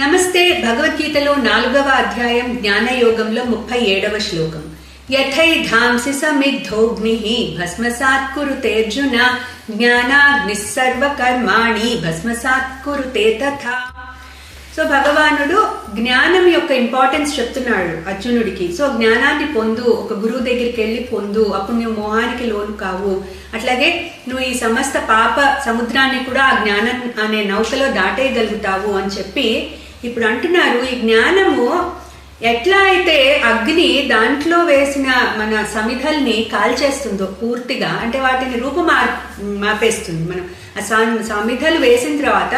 నమస్తే. భగవద్గీతలో 4వ అధ్యాయం జ్ఞానయోగంలో 37వ శ్లోకం. యథైధాంసి సమిద్ధోగ్నిః భస్మసాత్ కురుతే అర్జున జ్ఞానాగ్నిః సర్వకర్మాణి భస్మసాత్ కురుతే తథా. సో భగవానుడు జ్ఞానం యొక్క ఇంపార్టెన్స్ చెప్తున్నాడు అర్జునుడికి. సో జ్ఞానాన్ని పొందు, ఒక గురువు దగ్గరికి వెళ్ళి పొందు, అప్పుడు నువ్వు మోహానికి లోను కావు. అట్లాగే నువ్వు ఈ సమస్త పాప సముద్రాన్ని కూడా ఆ జ్ఞానం అనే నౌకలో దాటేయగలుగుతావు అని చెప్పి ఇప్పుడు అంటున్నారు. ఈ జ్ఞానము ఎట్లా అయితే అగ్ని దాంట్లో వేసిన మన సమిధల్ని కాల్చేస్తుందో పూర్తిగా, అంటే వాటిని మార్పేస్తుంది. మనం ఆ సమిధలు వేసిన తర్వాత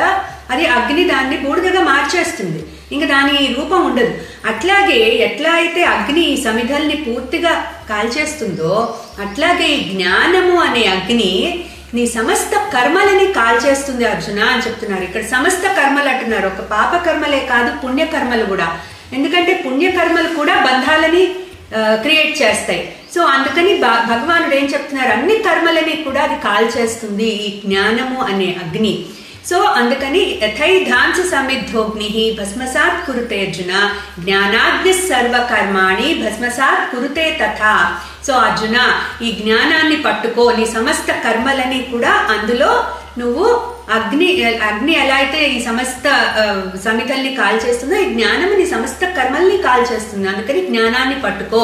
అది అగ్ని దాన్ని బూడిదగా మార్చేస్తుంది, ఇంకా దాని రూపం ఉండదు. అట్లాగే ఎట్లా అయితే అగ్ని ఈ సమిధల్ని పూర్తిగా కాల్చేస్తుందో అట్లాగే జ్ఞానము అనే అగ్ని నీ సమస్త కర్మలని కాల్చేస్తుంది అర్జున అని చెప్తున్నారు. ఇక్కడ సమస్త కర్మలు అంటున్నారు, ఒక పాప కర్మలే కాదు పుణ్యకర్మలు కూడా. ఎందుకంటే పుణ్యకర్మలు కూడా బంధాలని క్రియేట్ చేస్తాయి. సో అందుకని భగవానుడు ఏం చెప్తున్నారు, అన్ని కర్మలని కూడా అది కాల్చేస్తుంది ఈ జ్ఞానము అనే అగ్ని. సో అందుకని యథైధాంసి సమిద్ధోగ్నిః భస్మసాత్ కురుతే అర్జున జ్ఞానాగ్ని సర్వకర్మాణి భస్మసాత్ కురుతే తథా. సో అర్జున, ఈ జ్ఞానాన్ని పట్టుకో, నీ సమస్త కర్మలని కూడా అందులో నువ్వు అగ్ని ఎలా అయితే ఈ సమస్త సమిధల్ని కాల్చేస్తుందో ఈ జ్ఞానము నీ సమస్త కర్మల్ని కాల్చేస్తుంది. అందుకని జ్ఞానాన్ని పట్టుకో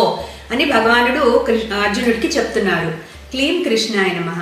అని భగవానుడు అర్జునుడికి చెప్తున్నారు. క్లీం కృష్ణాయ నమః.